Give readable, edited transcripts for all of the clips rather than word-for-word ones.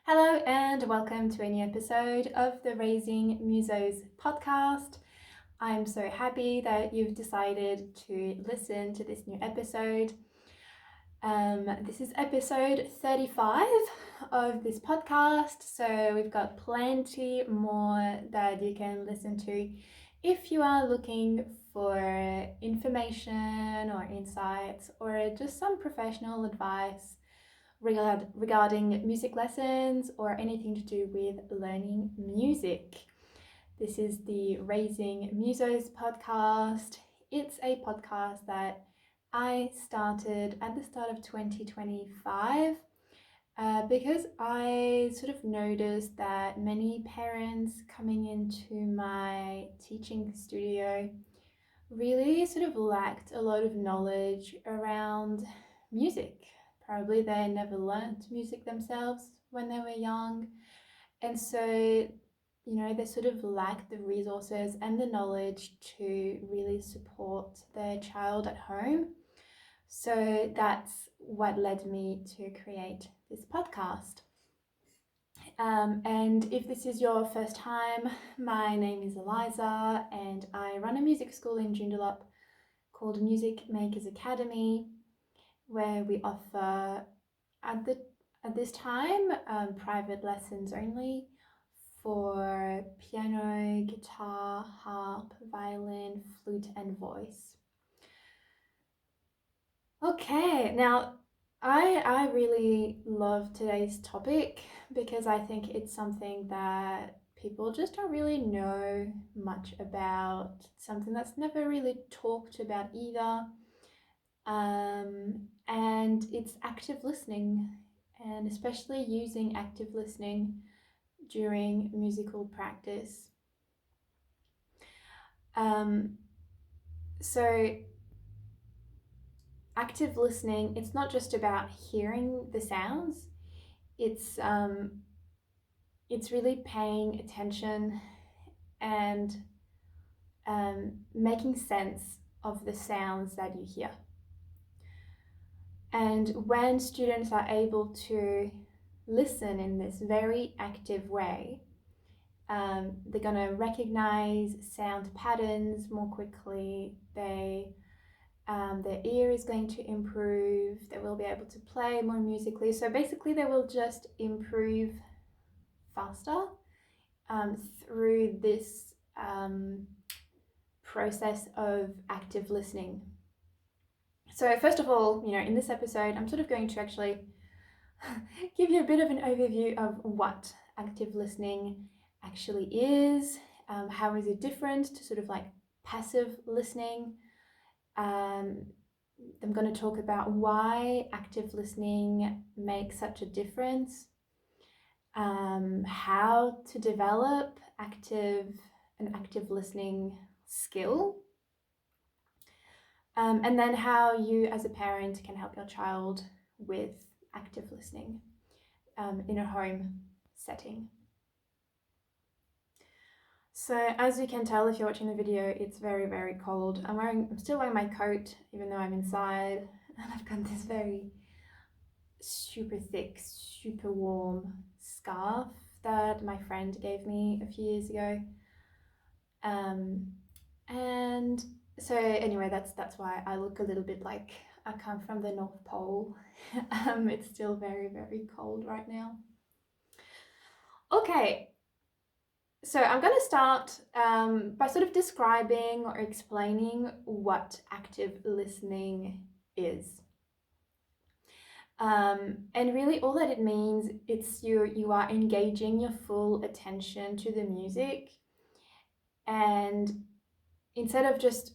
Hello and welcome to a new episode of the Raising Musos podcast. I'm so happy that you've decided to listen to this new episode. This is episode 35 of this podcast, so we've got plenty more that you can listen to if you are looking for information or insights or just some professional advice regarding music lessons or anything to do with learning music. This is the Raising Musos podcast. It's a podcast that I started at the start of 2025 because I sort of noticed that many parents coming into my teaching studio really sort of lacked a lot of knowledge around music. Probably they never learnt music themselves when they were young. And so, they sort of lack the resources and the knowledge to really support their child at home. So that's what led me to create this podcast. And if this is your first time, my name is Eliza and I run a music school in Joondalup called Music Makers Academy, where we offer at this time private lessons only for piano, guitar, harp, violin, flute, and voice. Okay, now I really love today's topic because I think it's something that people just don't really know much about, something that's never really talked about either. And it's active listening, and especially using active listening during musical practice. So active listening, it's not just about hearing the sounds, it's really paying attention and making sense of the sounds that you hear. And when students are able to listen in this very active way, they're going to recognize sound patterns more quickly. Their ear is going to improve. They will be able to play more musically. So basically, they will just improve faster through this process of active listening. So first of all, in this episode, I'm sort of going to actually give you a bit of an overview of what active listening actually is. How is it different to sort of like passive listening? I'm going to talk about why active listening makes such a difference, how to develop an active listening skill, and then how you as a parent can help your child with active listening in a home setting. So as you can tell if you're watching the video, it's very, very cold. I'm still wearing my coat even though I'm inside, and I've got this very super thick, super warm scarf that my friend gave me a few years ago. And so anyway, that's why I look a little bit like I come from the North Pole. It's still very, very cold right now. Okay, so I'm going to start by sort of describing or explaining what active listening is. And really all that it means, it's you are engaging your full attention to the music, and instead of just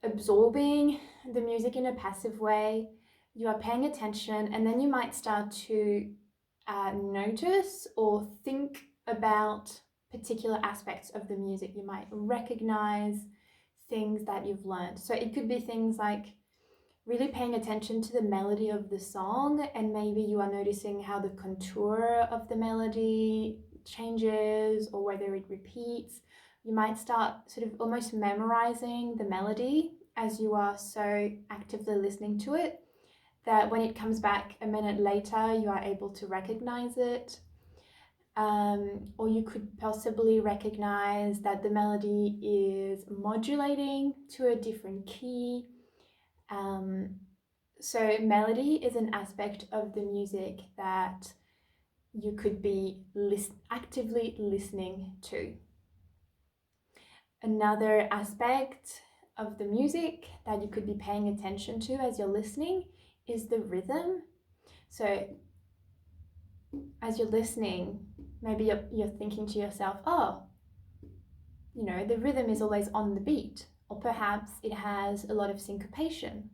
absorbing the music in a passive way, you are paying attention, and then you might start to notice or think about particular aspects of the music. You might recognize things that you've learned. So it could be things like really paying attention to the melody of the song, and maybe you are noticing how the contour of the melody changes or whether it repeats. You might start sort of almost memorizing the melody as you are so actively listening to it, that when it comes back a minute later, you are able to recognize it. Or you could possibly recognize that the melody is modulating to a different key. So melody is an aspect of the music that you could be actively listening to. Another aspect of the music that you could be paying attention to as you're listening is the rhythm. So as you're listening, maybe you're thinking to yourself, oh, the rhythm is always on the beat, or perhaps it has a lot of syncopation,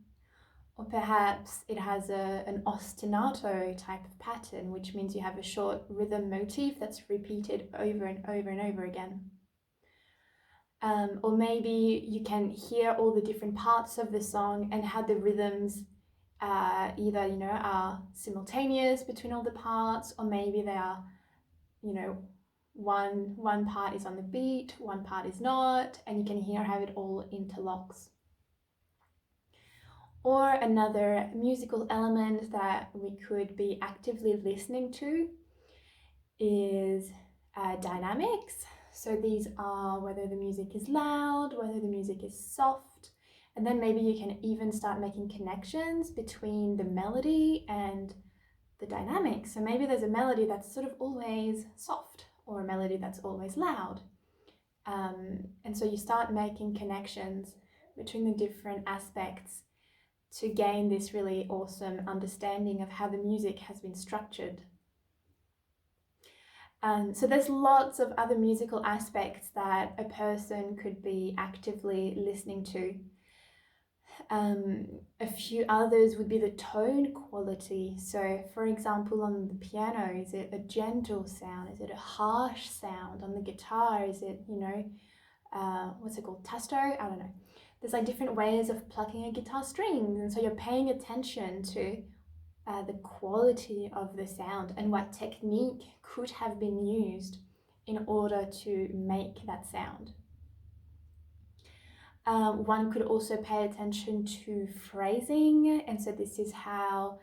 or perhaps it has an ostinato type of pattern, which means you have a short rhythm motif that's repeated over and over and over again. Or maybe you can hear all the different parts of the song and how the rhythms either are simultaneous between all the parts, or maybe they are one part is on the beat, one part is not, and you can hear how it all interlocks. Or another musical element that we could be actively listening to is dynamics. So these are whether the music is loud, whether the music is soft, and then maybe you can even start making connections between the melody and the dynamics. So maybe there's a melody that's sort of always soft, or a melody that's always loud. And so you start making connections between the different aspects to gain this really awesome understanding of how the music has been structured. So there's lots of other musical aspects that a person could be actively listening to. A few others would be the tone quality. So for example, on the piano, is it a gentle sound? Is it a harsh sound? On the guitar, is it, what's it called? Tasto? I don't know. There's like different ways of plucking a guitar string. And so you're paying attention to the quality of the sound and what technique could have been used in order to make that sound. One could also pay attention to phrasing, and so this is how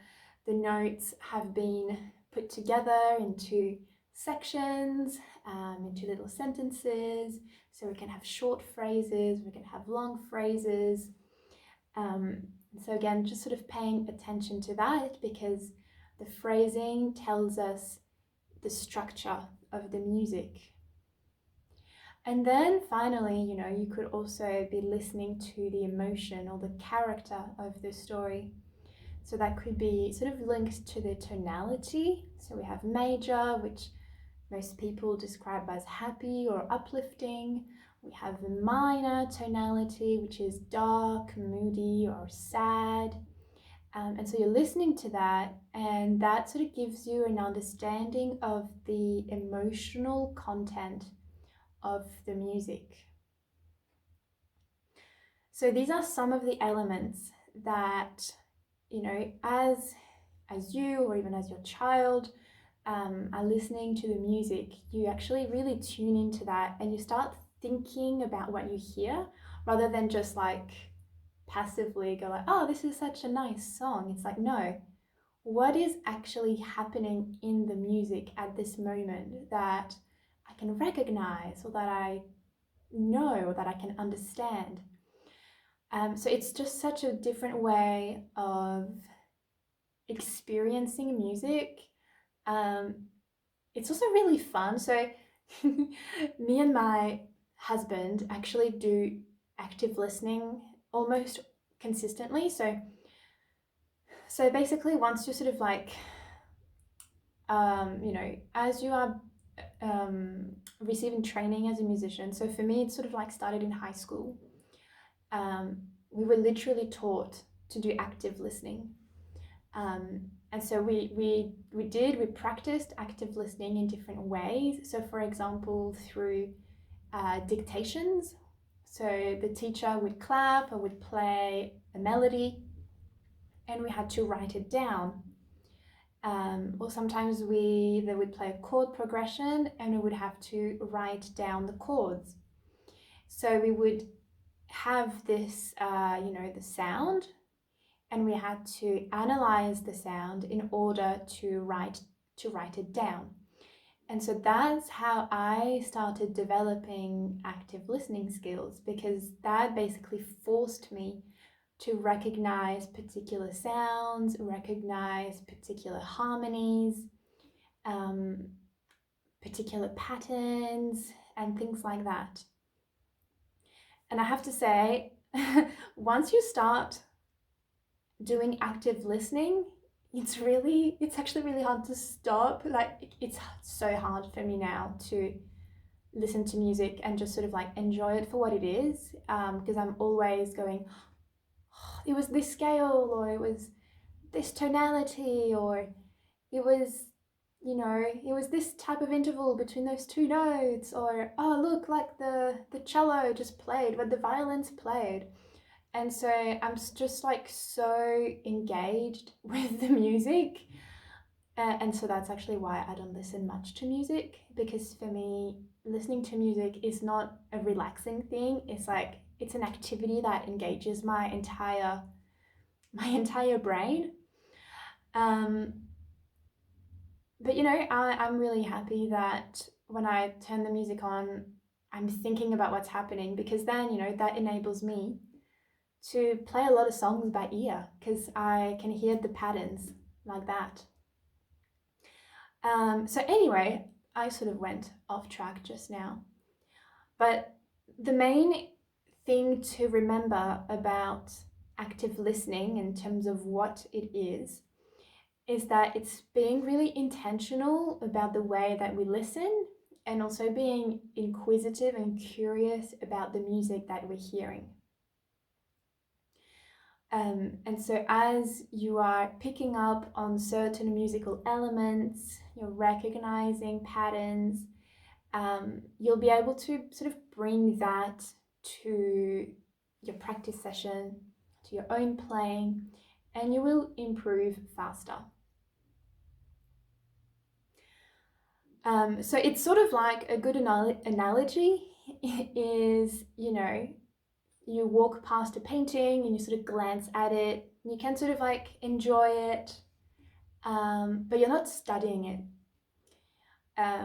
the notes have been put together into sections, into little sentences. So we can have short phrases, we can have long phrases. So again, just sort of paying attention to that, because the phrasing tells us the structure of the music. And then finally, you could also be listening to the emotion or the character of the story. So that could be sort of linked to the tonality. So we have major, which most people describe as happy or uplifting. We have the minor tonality, which is dark, moody, or sad. And so you're listening to that, and that sort of gives you an understanding of the emotional content of the music. So these are some of the elements that, as you or even as your child are listening to the music, you actually really tune into that and you start thinking about what you hear rather than just like passively go like, oh, this is such a nice song. It's like, no, what is actually happening in the music at this moment that I can recognize, or that I know, or that I can understand? So it's just such a different way of experiencing music. It's also really fun. So me and my husband actually do active listening almost consistently. So basically, once you sort of like, as you are receiving training as a musician. So for me, it sort of like started in high school. We were literally taught to do active listening. And so we practiced active listening in different ways. So for example, through dictations. So the teacher would clap or would play a melody and we had to write it down. Or sometimes they would play a chord progression and we would have to write down the chords. So we would have this, the sound, and we had to analyze the sound in order to write it down. And so that's how I started developing active listening skills, because that basically forced me to recognize particular sounds, recognize particular harmonies, um, particular patterns, and things like that. And I have to say, once you start doing active listening, it's actually really hard to stop. Like, it's so hard for me now to listen to music and just sort of like enjoy it for what it is, because I'm always going, oh, it was this scale, or it was this tonality, or it was, it was this type of interval between those two notes, or oh look, like the cello just played but the violins played. And so I'm just like so engaged with the music. And so that's actually why I don't listen much to music, because for me, listening to music is not a relaxing thing. It's like, it's an activity that engages my entire brain. Um, but I'm really happy that when I turn the music on, I'm thinking about what's happening, because then, that enables me to play a lot of songs by ear, because I can hear the patterns like that. So anyway, I sort of went off track just now. But the main thing to remember about active listening in terms of what it is that it's being really intentional about the way that we listen, and also being inquisitive and curious about the music that we're hearing. And so as you are picking up on certain musical elements, you're recognizing patterns, you'll be able to sort of bring that to your practice session, to your own playing, and you will improve faster. So it's sort of like a good analogy is, you walk past a painting and you sort of glance at it. You can sort of like enjoy it, but you're not studying it.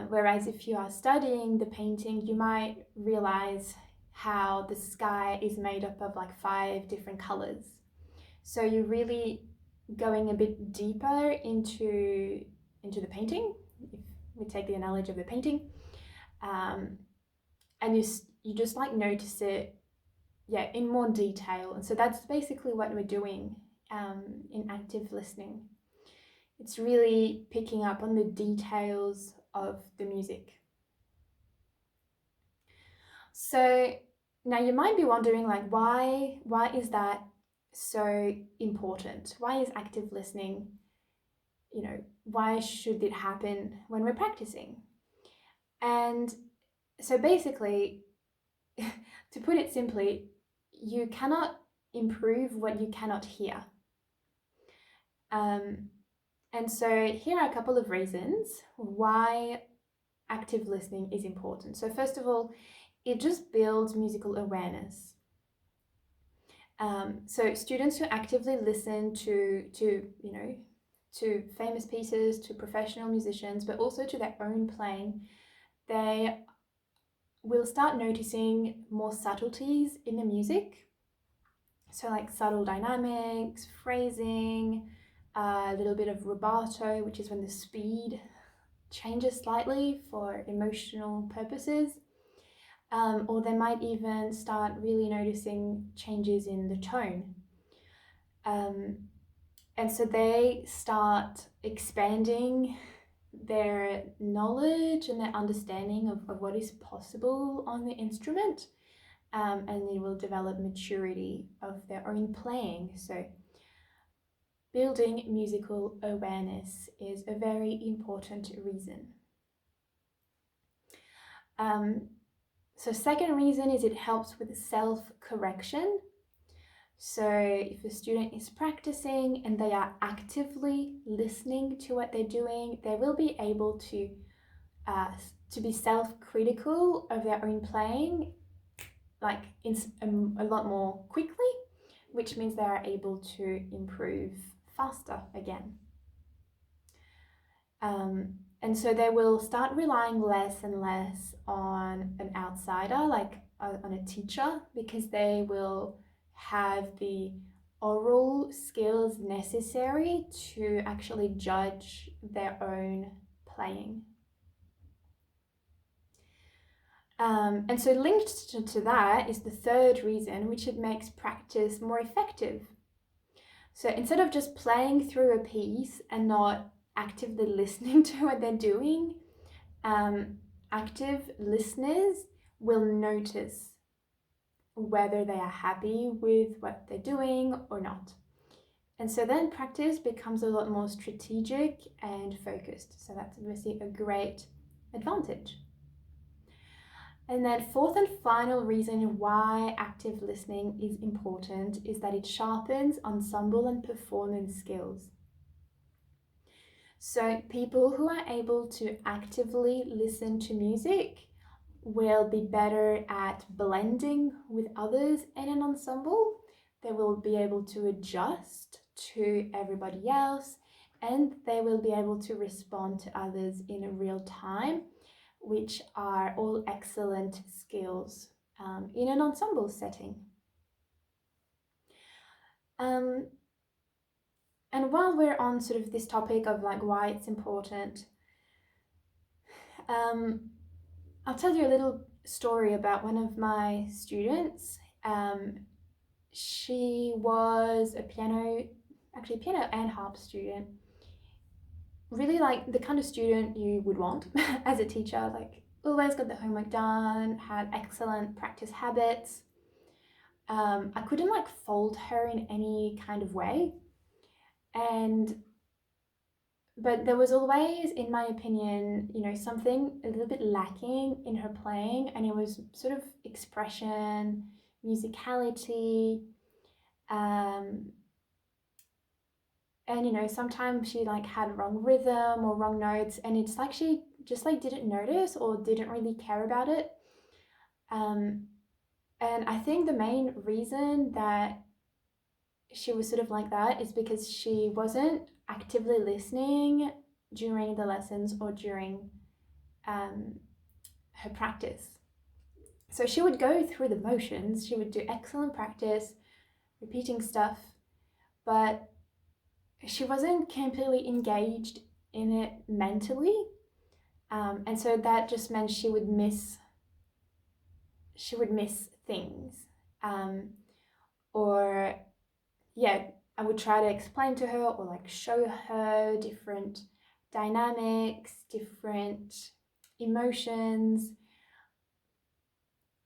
Whereas if you are studying the painting, you might realize how the sky is made up of like 5 different colors. So you're really going a bit deeper into the painting, if we take the analogy of the painting, and you just like notice it, in more detail. And so that's basically what we're doing in active listening. It's really picking up on the details of the music. So now you might be wondering, like, why is that so important? Why is active listening, why should it happen when we're practicing? And so basically, to put it simply, you cannot improve what you cannot hear. And so here are a couple of reasons why active listening is important. So first of all, it just builds musical awareness. So students who actively listen to famous pieces, to professional musicians, but also to their own playing, they will start noticing more subtleties in the music. So like subtle dynamics, phrasing, a little bit of rubato, which is when the speed changes slightly for emotional purposes. Or they might even start really noticing changes in the tone. And so they start expanding their knowledge and their understanding of what is possible on the instrument, and they will develop maturity of their own playing. So building musical awareness is a very important reason. So second reason is it helps with self-correction. So if a student is practicing and they are actively listening to what they're doing, they will be able to be self-critical of their own playing, like a lot more quickly, which means they are able to improve faster again. And so they will start relying less and less on an outsider, like on a teacher, because they will have the oral skills necessary to actually judge their own playing. And so linked to that is the third reason, which it makes practice more effective. So instead of just playing through a piece and not actively listening to what they're doing, active listeners will notice whether they are happy with what they're doing or not. And so then practice becomes a lot more strategic and focused. So that's obviously a great advantage. And then fourth and final reason why active listening is important is that it sharpens ensemble and performance skills. So people who are able to actively listen to music will be better at blending with others in an ensemble. They will be able to adjust to everybody else, and they will be able to respond to others in real time, which are all excellent skills in an ensemble setting. And while we're on sort of this topic of like why it's important, I'll tell you a little story about one of my students. She was a piano and harp student. Really like the kind of student you would want as a teacher, like always got the homework done, had excellent practice habits. I couldn't like fault her in any kind of way. But there was always, in my opinion, something a little bit lacking in her playing, and it was sort of expression, musicality, and sometimes she like had wrong rhythm or wrong notes, and it's like she just like didn't notice or didn't really care about it. And I think the main reason that she was sort of like that is because she wasn't actively listening during the lessons or during her practice. So she would go through the motions, she would do excellent practice, repeating stuff, but she wasn't completely engaged in it mentally. And so that just meant she would miss things. Or yeah, I would try to explain to her or like show her different dynamics, different emotions.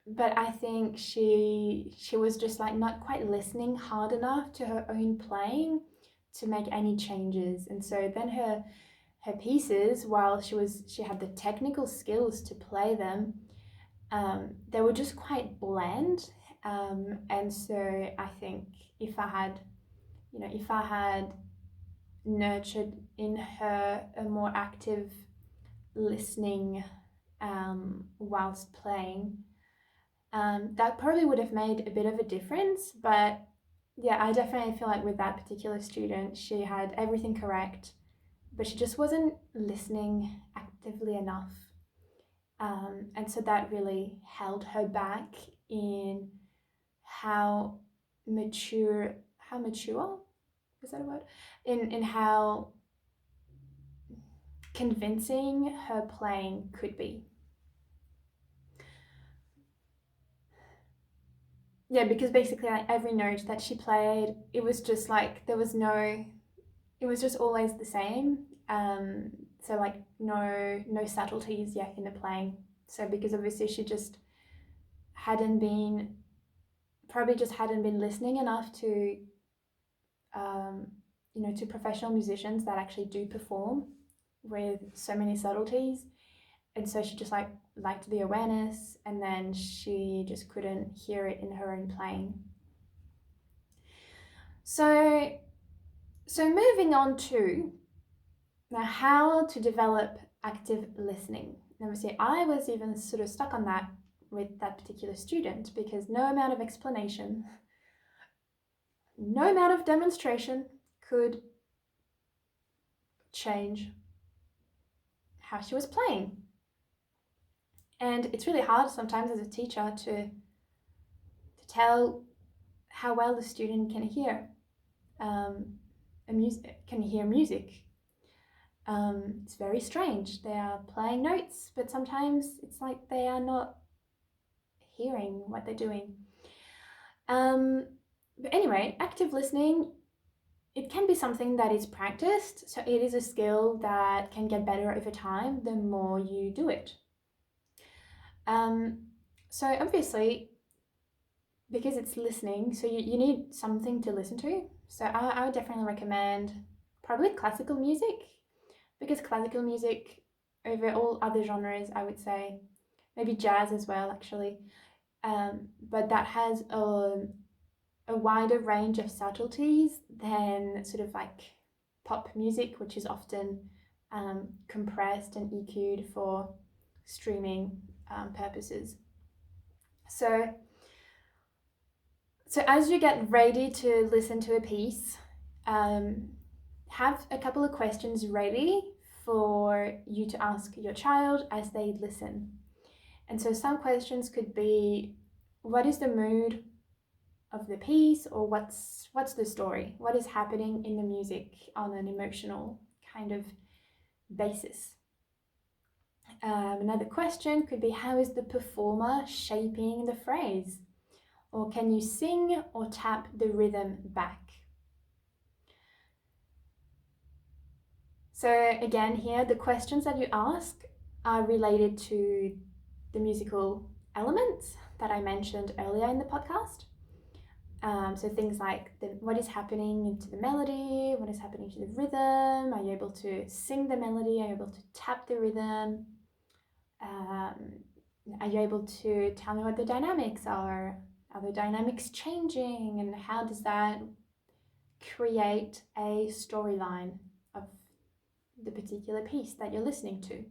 But I think she was just like not quite listening hard enough to her own playing to make any changes. And so then her pieces, while she had the technical skills to play them, they were just quite bland. And so I think if I had nurtured in her a more active listening whilst playing, that probably would have made a bit of a difference. But yeah, I definitely feel like with that particular student, she had everything correct, but she just wasn't listening actively enough. And so that really held her back in how mature is that a word? In how convincing her playing could be. Yeah, because basically like every note that she played, it was just like it was just always the same. So like no subtleties yet in the playing. So because obviously she just hadn't been listening enough to to professional musicians that actually do perform with so many subtleties. And so she just liked the awareness, and then she just couldn't hear it in her own playing. So moving on to now how to develop active listening. Now, obviously, I was even sort of stuck on that with that particular student because no amount of explanation, no amount of demonstration could change how she was playing. And it's really hard sometimes as a teacher to tell how well the student can hear music. It's very strange. They are playing notes, but sometimes it's like they are not hearing what they're doing. But anyway, active listening, it can be something that is practiced. So it is a skill that can get better over time the more you do it. So obviously, because it's listening, so you need something to listen to. So I would definitely recommend probably classical music, because classical music over all other genres, I would say, maybe jazz as well actually, but that has a wider range of subtleties than sort of like pop music, which is often compressed and EQ'd for streaming purposes. So as you get ready to listen to a piece, have a couple of questions ready for you to ask your child as they listen. And so some questions could be, what is the mood of the piece, or what's the story? What is happening in the music on an emotional kind of basis? Another question could be, how is the performer shaping the phrase? Or can you sing or tap the rhythm back? So again, here, the questions that you ask are related to the musical elements that I mentioned earlier in the podcast. So things like what is happening to the melody, what is happening to the rhythm, are you able to sing the melody, are you able to tap the rhythm, are you able to tell me what the dynamics are the dynamics changing, and how does that create a storyline of the particular piece that you're listening to.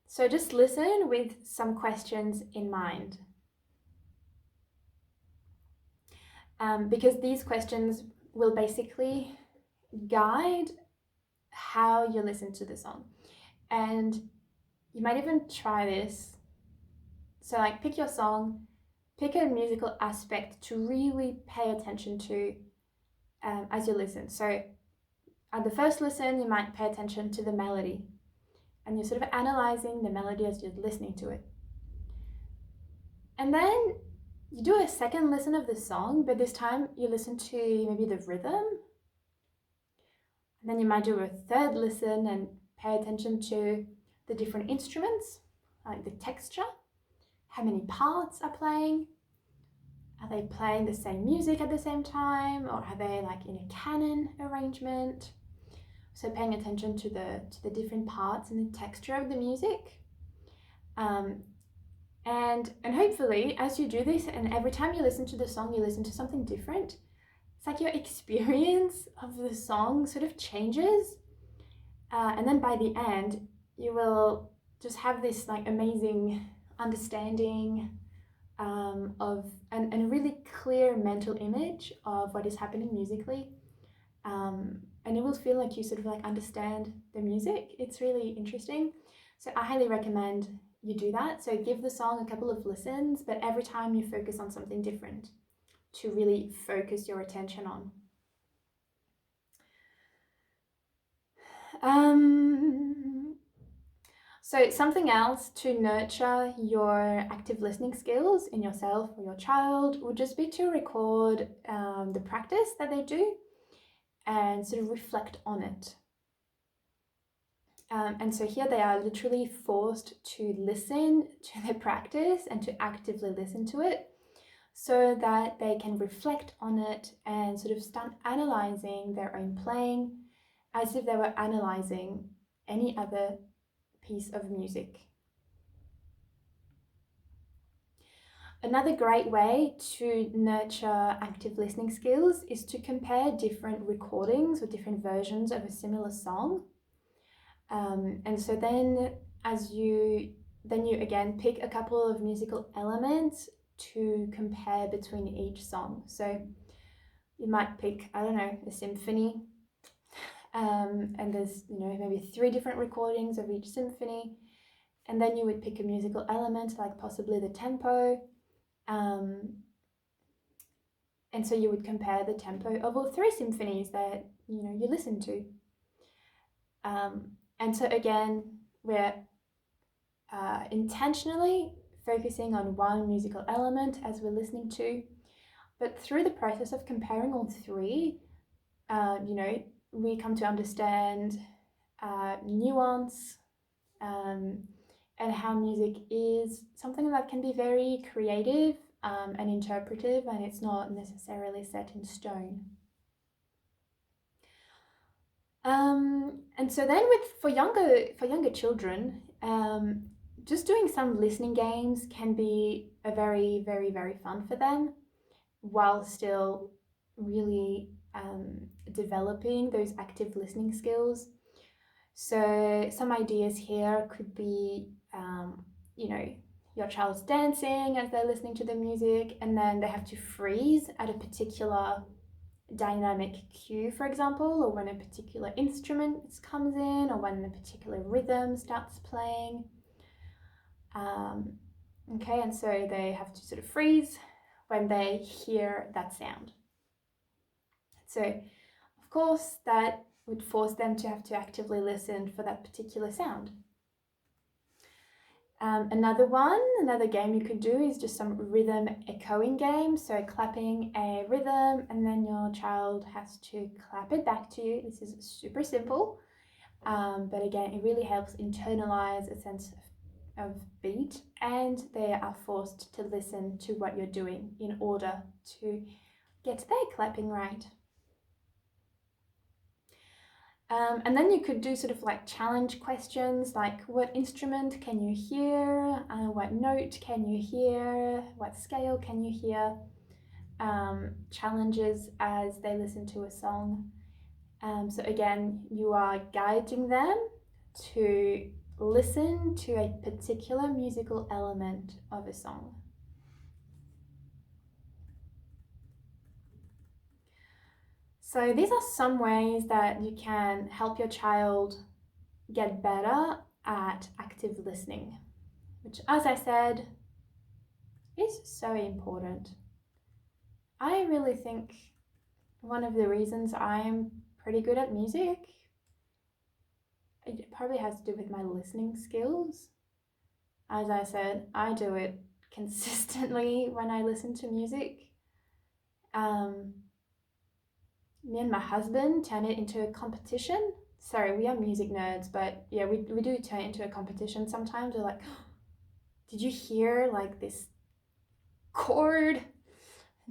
So just listen with some questions in mind. Because these questions will basically guide how you listen to the song. And you might even try this. So like, pick your song, pick a musical aspect to really pay attention to as you listen. So at the first listen, you might pay attention to the melody, and you're sort of analyzing the melody as you're listening to it. And then you do a second listen of the song, but this time you listen to maybe the rhythm. And then you might do a third listen and pay attention to the different instruments, like the texture, how many parts are playing. Are they playing the same music at the same time, or are they like in a canon arrangement? So paying attention to the different parts and the texture of the music. And hopefully, as you do this, and every time you listen to the song, you listen to something different, it's like your experience of the song sort of changes. And then by the end, you will just have this like amazing understanding of and a really clear mental image of what is happening musically. And it will feel like you sort of like understand the music. It's really interesting. So I highly recommend you do that. So give the song a couple of listens, but every time you focus on something different to really focus your attention on. So something else to nurture your active listening skills in yourself or your child would just be to record the practice that they do and sort of reflect on it. And so here they are literally forced to listen to the practice and to actively listen to it, so that they can reflect on it and sort of start analyzing their own playing as if they were analyzing any other piece of music. Another great way to nurture active listening skills is to compare different recordings or different versions of a similar song. And so then you again pick a couple of musical elements to compare between each song. So you might pick, I don't know, a symphony, and there's maybe 3 different recordings of each symphony, and then you would pick a musical element like possibly the tempo, and so you would compare the tempo of all 3 symphonies that you listen to. And so again, we're intentionally focusing on one musical element as we're listening to, but through the process of comparing all 3, we come to understand nuance, and how music is something that can be very creative and interpretive, and it's not necessarily set in stone. And so then for younger children, just doing some listening games can be a very, very, very fun for them, while still really developing those active listening skills. So some ideas here could be, your child's dancing as they're listening to the music, and then they have to freeze at a particular dynamic cue, for example, or when a particular instrument comes in, or when a particular rhythm starts playing. Okay, and so they have to sort of freeze when they hear that sound. So, of course, that would force them to have to actively listen for that particular sound. Another game you could do is just some rhythm echoing game. So clapping a rhythm and then your child has to clap it back to you. This is super simple, but again, it really helps internalize a sense of beat, and they are forced to listen to what you're doing in order to get their clapping right. And then you could do sort of like challenge questions, like what instrument can you hear? What note can you hear? What scale can you hear? Challenges as they listen to a song. So again, you are guiding them to listen to a particular musical element of a song. So these are some ways that you can help your child get better at active listening, which, as I said, is so important. I really think one of the reasons I'm pretty good at music, it probably has to do with my listening skills. As I said, I do it consistently when I listen to music. Me and my husband turn it into a competition. Sorry, we are music nerds, but yeah, we do turn it into a competition sometimes. We're like, did you hear like this chord?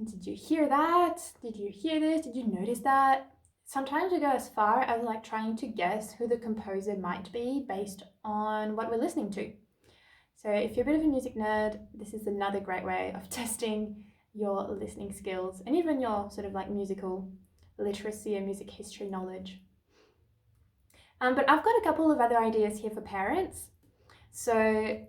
Did you hear that? Did you hear this? Did you notice that? Sometimes we go as far as like trying to guess who the composer might be based on what we're listening to. So if you're a bit of a music nerd, this is another great way of testing your listening skills and even your sort of like musical literacy and music history knowledge. But I've got a couple of other ideas here for parents. So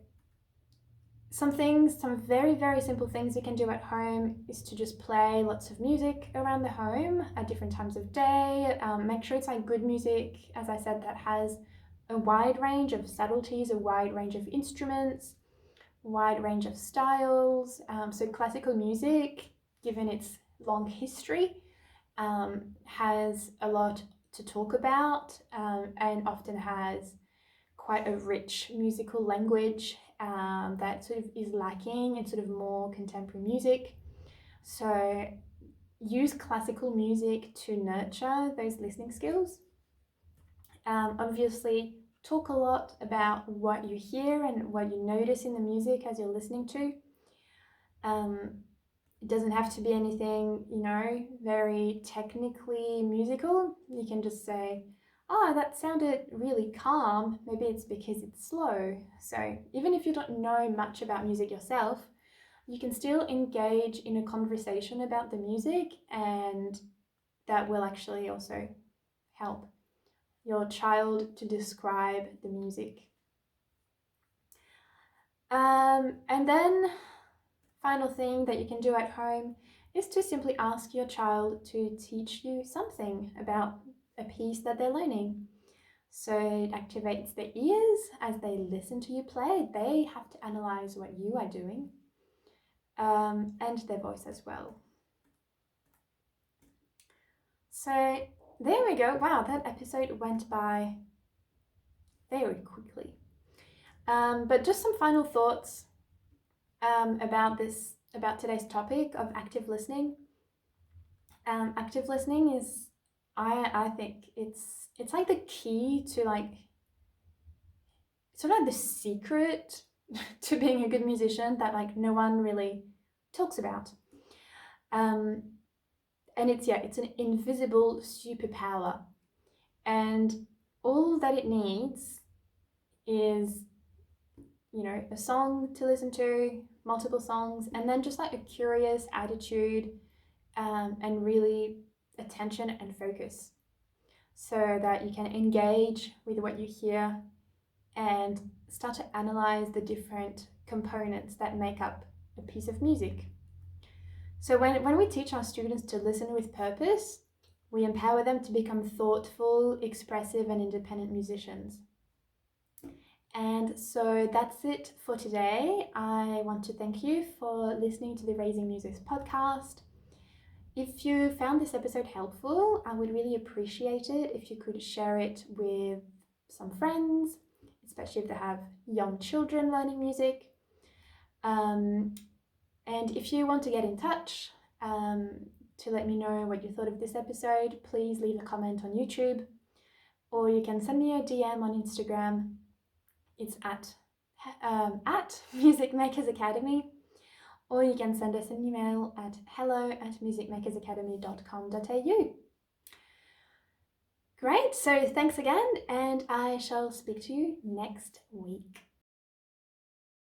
some very, very simple things you can do at home is to just play lots of music around the home at different times of day. Make sure it's like good music, as I said, that has a wide range of subtleties, a wide range of instruments, wide range of styles. So classical music, given its long history, has a lot to talk about, and often has quite a rich musical language that sort of is lacking in sort of more contemporary music. So use classical music to nurture those listening skills. Obviously, talk a lot about what you hear and what you notice in the music as you're listening to. It doesn't have to be anything, very technically musical. You can just say, oh, that sounded really calm. Maybe it's because it's slow. So even if you don't know much about music yourself, you can still engage in a conversation about the music, and that will actually also help your child to describe the music. And then final thing that you can do at home is to simply ask your child to teach you something about a piece that they're learning. So it activates their ears as they listen to you play. They have to analyze what you are doing, and their voice as well. So there we go. Wow, that episode went by very quickly. But just some final thoughts about today's topic of active listening. Active listening is, I think it's like the key to like sort of like the secret to being a good musician that like no one really talks about. And it's an invisible superpower, and all that it needs is, you know, a song to listen to, multiple songs, and then just like a curious attitude, and really attention and focus, so that you can engage with what you hear and start to analyze the different components that make up a piece of music. So when we teach our students to listen with purpose, we empower them to become thoughtful, expressive, and independent musicians. And so that's it for today. I want to thank you for listening to the Raising Musos podcast. If you found this episode helpful, I would really appreciate it if you could share it with some friends, especially if they have young children learning music. And if you want to get in touch to let me know what you thought of this episode, please leave a comment on YouTube, or you can send me a DM on Instagram. It's at Music Makers Academy, or you can send us an email at hello@musicmakersacademy.com.au. Great, so thanks again, and I shall speak to you next week.